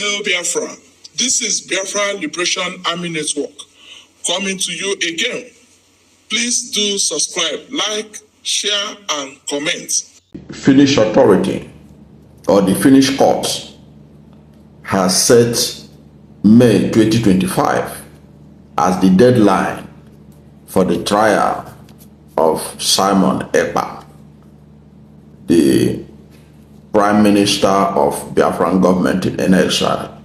Hail Biafra. This is Biafra Liberation Army Network coming to you again. Please do subscribe, like, share, and comment. Finnish authority or the Finnish court has set May 2025 as the deadline for the trial of Simon Ekpa, the Prime Minister of Biafran government in exile.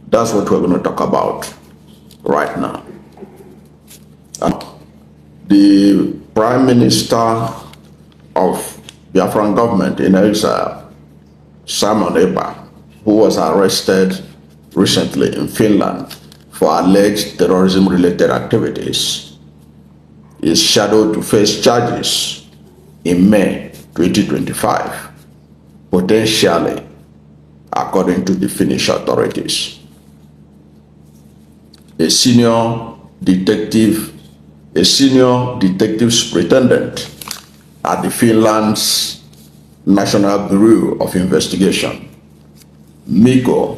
That's what we're going to talk about right now. The Prime Minister of Biafran government in exile, Simon Ekpa, who was arrested recently in Finland for alleged terrorism-related activities, is scheduled to face charges in May 2025, potentially, according to the Finnish authorities. A senior detective superintendent at the Finland's National Bureau of Investigation, Mikko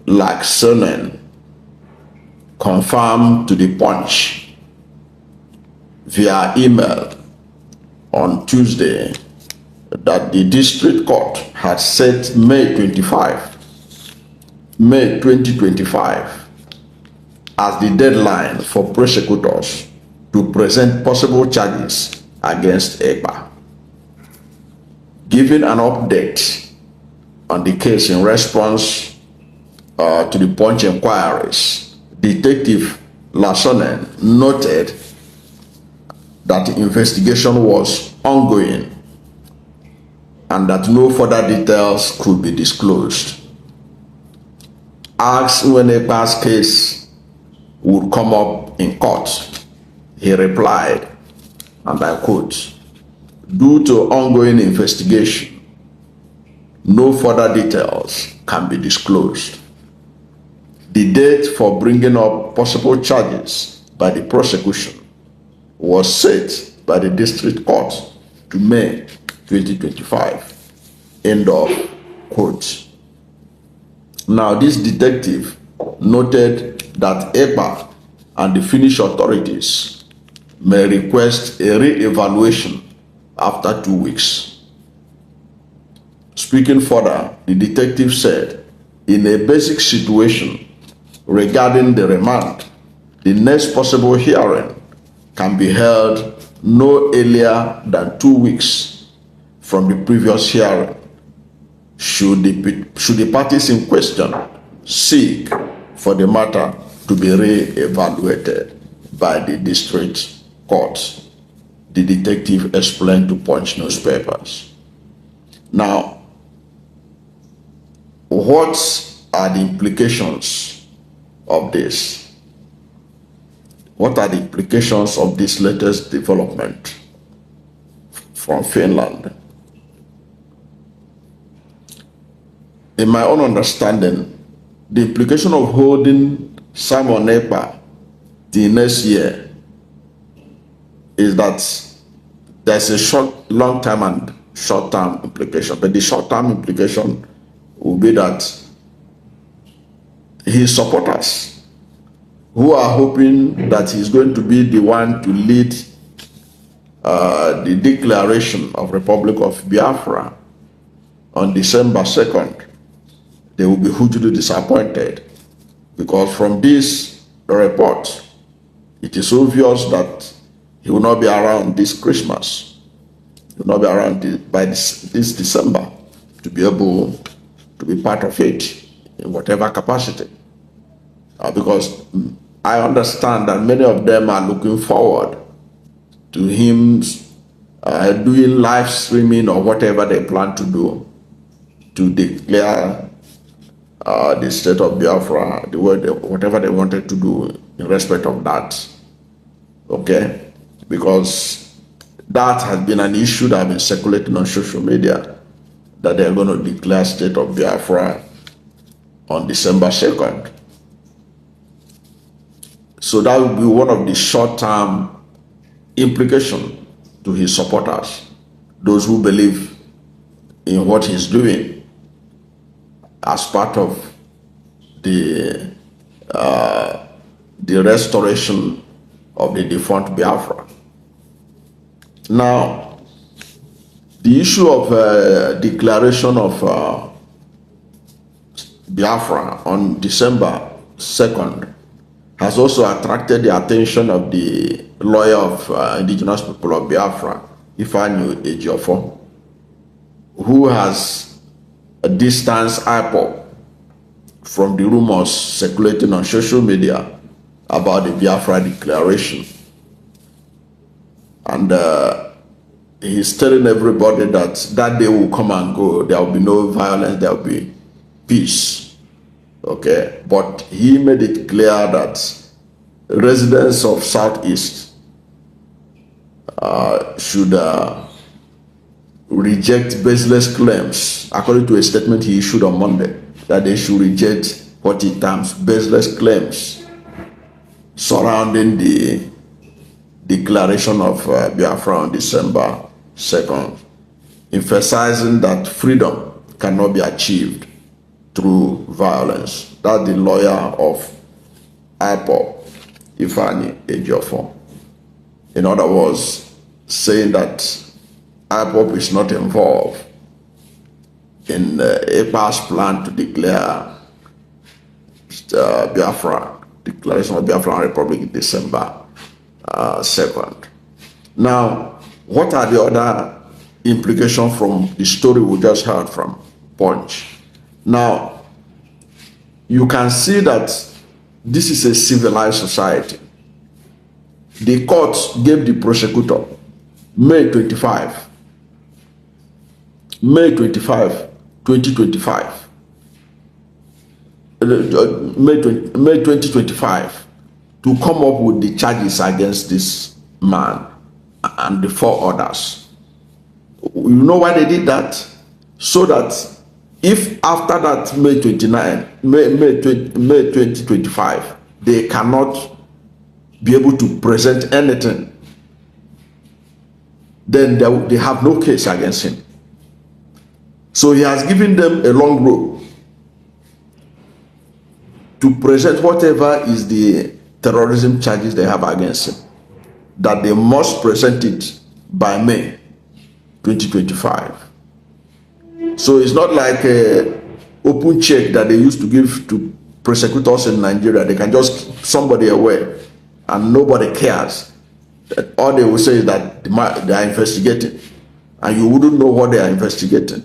Laaksonen, confirmed to the Punch via email on Tuesday that the district court had set May 2025 as the deadline for prosecutors to present possible charges against Ekpa. Giving an update on the case in response to the Punch inquiries, Detective Laaksonen noted that the investigation was ongoing and that no further details could be disclosed. Asked when Ekpa's case would come up in court, he replied, and I quote, "Due to ongoing investigation, no further details can be disclosed. The date for bringing up possible charges by the prosecution was set by the district court to May 2025. End of quote. Now, this detective noted that Ekpa and the Finnish authorities may request a re-evaluation after 2 weeks. Speaking further, the detective said, in a basic situation regarding the remand, the next possible hearing can be held no earlier than 2 weeks from the previous hearing, should the parties in question seek for the matter to be re-evaluated by the district court, the detective explained to Punch newspapers. Now, what are the implications of this? What are the implications of this latest development from Finland? In my own understanding, the implication of holding Simon Ekpa the next year is that there's a long-term and short-term implication. But the short-term implication will be that his supporters, who are hoping that he's going to be the one to lead the declaration of Republic of Biafra on December 2nd, they will be hugely disappointed, because from this report, it is obvious that he will not be around this Christmas. He will not be around by this December to be able to be part of it in whatever capacity. Because I understand that many of them are looking forward to him doing live streaming or whatever they plan to do to declare the state of Biafra, whatever they wanted to do in respect of that. Okay? Because that has been an issue that has been circulating on social media, that they are going to declare state of Biafra on December 2nd. So that will be one of the short-term implications to his supporters, those who believe in what he's doing as part of the the restoration of the defunct Biafra. Now, the issue of declaration of Biafra on December 2nd has also attracted the attention of the lawyer of indigenous people of Biafra, Ifeanyi Ejiofor, who has distanced IPOB from the rumors circulating on social media about the Biafra declaration. And he's telling everybody that that day will come and go. There will be no violence, there will be peace. Okay, but he made it clear that residents of Southeast should reject baseless claims, according to a statement he issued on Monday, that they should reject what he terms baseless claims surrounding the declaration of Biafra on December 2nd, emphasizing that freedom cannot be achieved through violence. That's the lawyer of IPOB, Ifeanyi Ejiofor. In other words, saying that IPOB is not involved in EPA's plan to declare declaration of Biafra Republic in December 2nd. Now, what are the other implications from the story we just heard from Punch? Now, you can see that this is a civilized society. The court gave the prosecutor May 25, 2025, May 2025, to come up with the charges against this man and the 4 others. You know why they did that? So that if after that May 2025, they cannot be able to present anything, then they have no case against him. So he has given them a long rope to present whatever is the terrorism charges they have against him, that they must present it by May 2025. So it's not like a open check that they used to give to prosecutors in Nigeria. They can just keep somebody away and nobody cares. All they will say is that they are investigating, and you wouldn't know what they are investigating.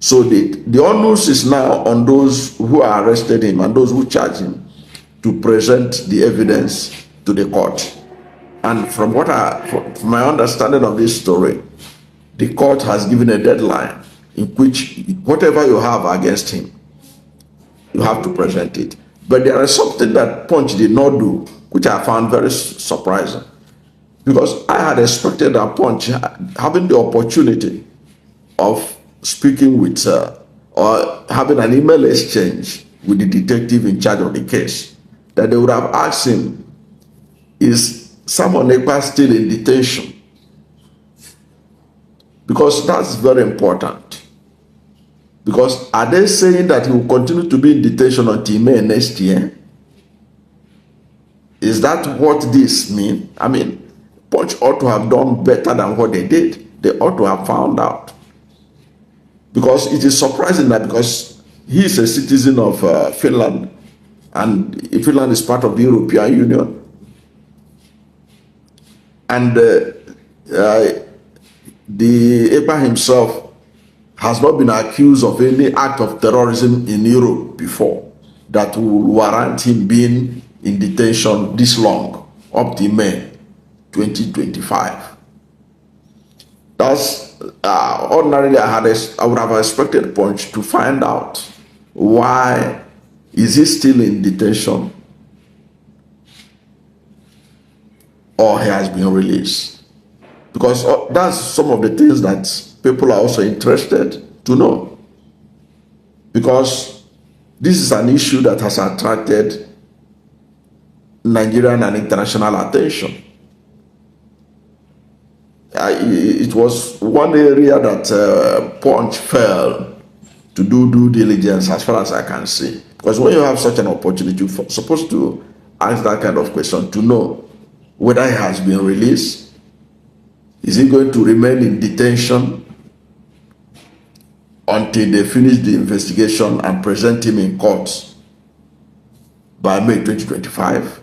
So the onus is now on those who are arrested him and those who charge him to present the evidence to the court. And from my understanding of this story, the court has given a deadline in which whatever you have against him, you have to present it. But there is something that Punch did not do, which I found very surprising. Because I had expected that Punch, having the opportunity of speaking with or having an email exchange with the detective in charge of the case, that they would have asked him, is Samuel Ekpa still in detention? Because that's very important. Because are they saying that he will continue to be in detention until May next year? Is that what this means? I mean, Punch ought to have done better than what they did. They ought to have found out. Because it is surprising that because he is a citizen of Finland, and Finland is part of the European Union, and the EPA himself has not been accused of any act of terrorism in Europe before that will warrant him being in detention this long, up to May 2025. That's ordinarily I would have expected Punch to find out why is he still in detention or he has been released. Because that's some of the things that people are also interested to know. Because this is an issue that has attracted Nigerian and international attention. It was one area that Punch failed to do due diligence, as far as I can see. Because when you have such an opportunity, you're supposed to ask that kind of question to know whether he has been released. Is he going to remain in detention until they finish the investigation and present him in court by May 2025?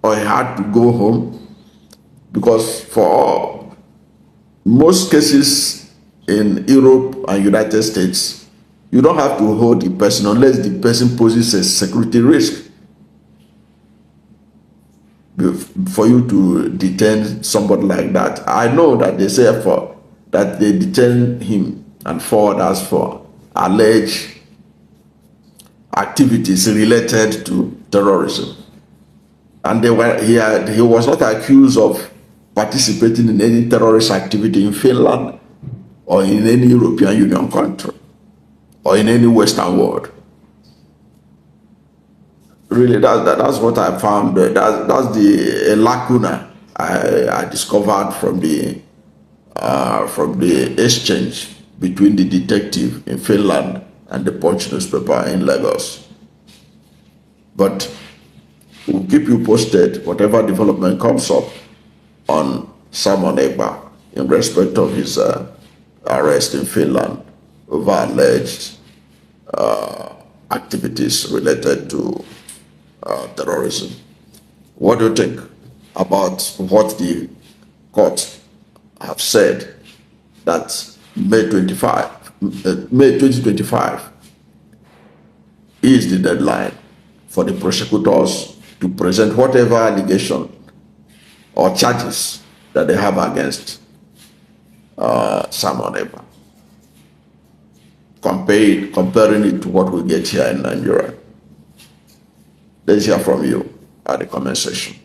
Or he had to go home? Because for most cases in Europe and United States, you don't have to hold the person unless the person poses a security risk for you to detain somebody like that. I know that they say that they detain him and 4 others for alleged activities related to terrorism, and he was not accused of participating in any terrorist activity in Finland or in any European Union country or in any Western world. Really, that's what I found. That's the lacuna I discovered from the exchange between the detective in Finland and the Punch newspaper in Lagos. But we'll keep you posted whatever development comes up on Simon Ekpa in respect of his arrest in Finland over alleged activities related to terrorism. What do you think about what the court have said that May 2025 is the deadline for the prosecutors to present whatever allegation or charges that they have against Simon Ekpa, comparing it to what we get here in Nigeria? Let's hear from you at the comment section.